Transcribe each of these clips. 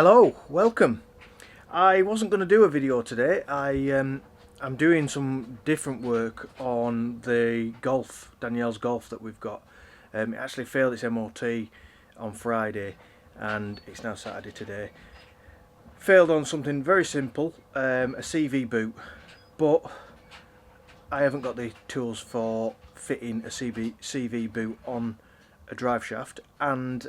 Hello, welcome. I wasn't going to do a video today. I'm doing some different work on the Golf, Danielle's Golf that we've got. It actually failed its MOT on Friday and it's now Saturday today. Failed on something very simple, a CV boot, but I haven't got the tools for fitting a CV boot on a drive shaft, and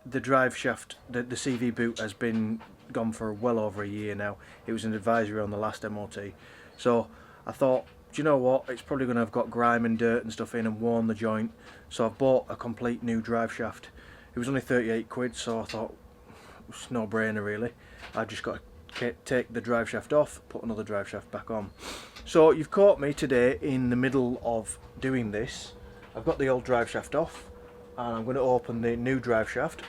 the drive shaft, the CV boot has been gone for well over a year now. It was an advisory on the last MOT, so I thought, do you know what, it's probably going to have got grime and dirt and stuff in and worn the joint, so I've bought a complete new drive shaft. It was only 38 quid, so I thought it's no brainer really. I've just got to take the drive shaft off, put another drive shaft back on. So you've caught me today in the middle of doing this. I've got the old drive shaft off and I'm going to open the new drive shaft.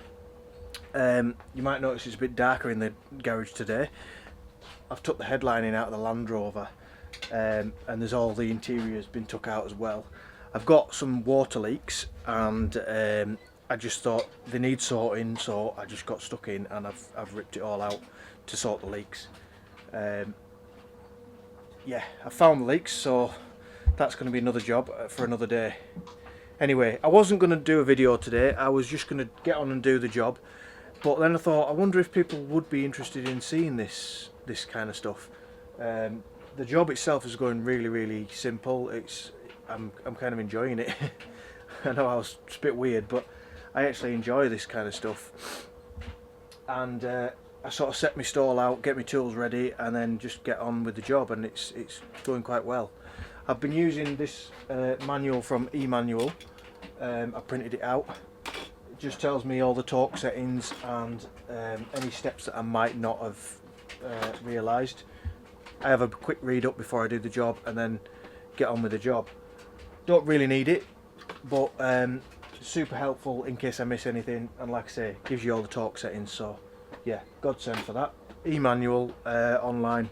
You might notice it's a bit darker in the garage today. I've took the headlining out of the Land Rover, and there's all the interior's been took out as well. I've got some water leaks and I just thought they need sorting, so I just got stuck in and I've ripped it all out to sort the leaks. Yeah, I found the leaks, so that's going to be another job for another day. Anyway, I wasn't going to do a video today. I was just going to get on and do the job, but then I thought, I wonder if people would be interested in seeing this kind of stuff. The job itself is going really simple. I'm kind of enjoying it. I know it's a bit weird, but I actually enjoy this kind of stuff. And I sort of set my stall out, get my tools ready, and then just get on with the job, and it's going quite well. I've been using this manual from eManual. I printed it out. It just tells me all the torque settings and any steps that I might not have realised. I have a quick read up before I do the job and then get on with the job. Don't really need it, but super helpful in case I miss anything, and like I say, gives you all the torque settings, so yeah, godsend for that. eManual online.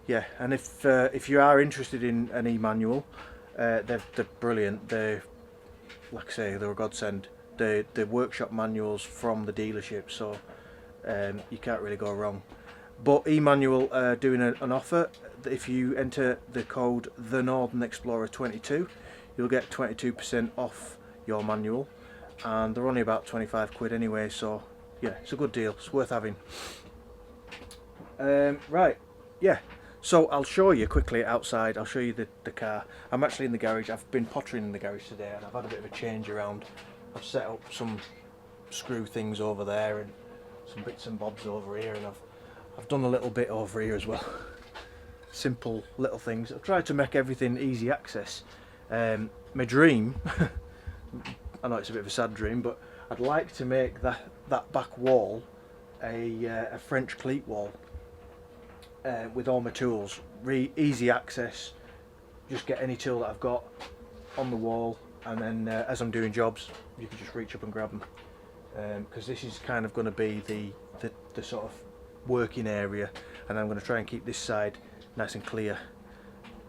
Yeah, and if you are interested in an eManual, they're brilliant. They're, like I say, they're a godsend. They're workshop manuals from the dealership, so you can't really go wrong. But eManual are doing an offer. If you enter the code The Northern Explorer 22, you'll get 22% off your manual, and they're only about 25 quid anyway, so yeah, it's a good deal. It's worth having. Right, yeah. So I'll show you quickly outside. I'll show you the car. I'm actually in the garage. I've been pottering in the garage today and I've had a bit of a change around. I've set up some screw things over there and some bits and bobs over here, and I've done a little bit over here as well. Simple little things. I've tried to make everything easy access. My dream, I know it's a bit of a sad dream, but I'd like to make that back wall a French cleat wall. With all my tools, easy access, just get any tool that I've got on the wall, and then as I'm doing jobs you can just reach up and grab them, because this is kind of going to be the sort of working area, and I'm going to try and keep this side nice and clear,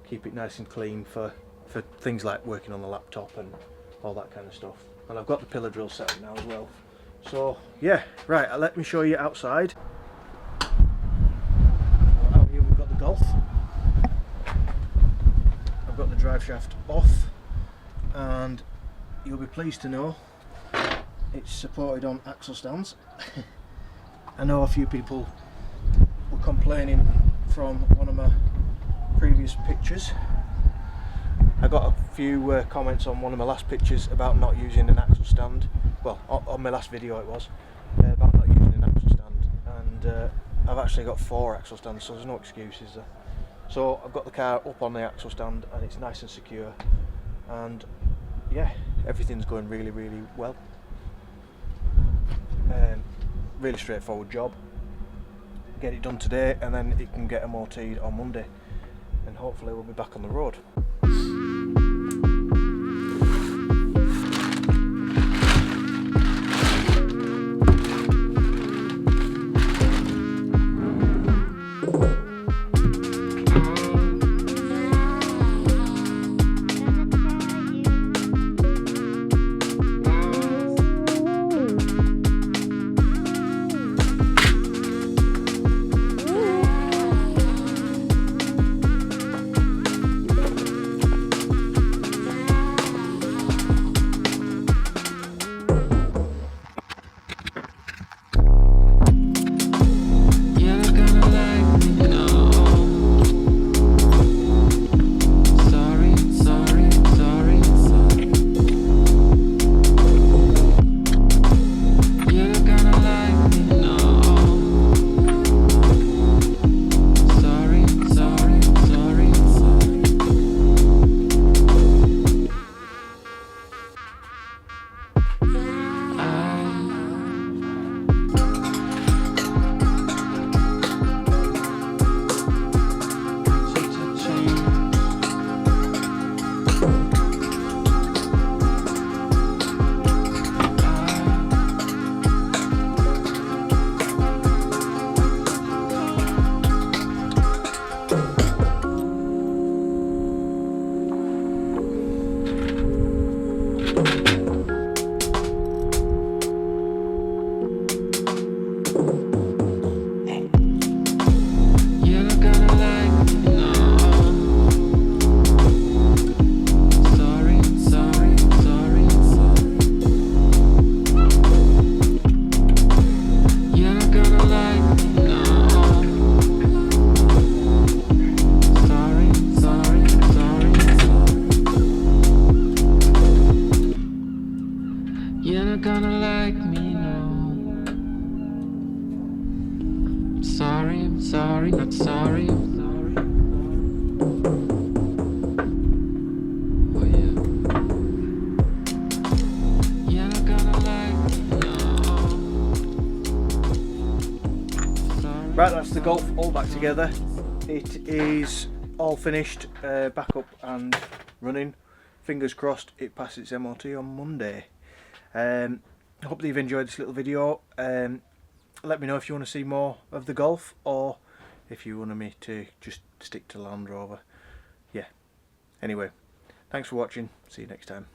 keep it nice and clean for things like working on the laptop and all that kind of stuff. And I've got the pillar drill set up now as well, so yeah, right, let me show you outside. Golf. I've got the drive shaft off, and you'll be pleased to know it's supported on axle stands. I know a few people were complaining from one of my previous pictures. I got a few comments on one of my last pictures about not using an axle stand. Well, on my last video it was about not using an axle stand, and I've actually got 4 axle stands, so there's no excuses there. So I've got the car up on the axle stand and it's nice and secure, and yeah, everything's going really well. Really straightforward job. Get it done today and then it can get MOT'd on Monday, and hopefully we'll be back on the road. Sorry, not sorry, I'm sorry. Oh yeah. Yeah, not gonna lie. No. Sorry, Right, that's the Golf all back together. It is all finished, back up and running. Fingers crossed it passes its MOT on Monday. I hope that you've enjoyed this little video. Let me know if you want to see more of the Golf, or if you want me to just stick to Land Rover. Yeah. Anyway, thanks for watching. See you next time.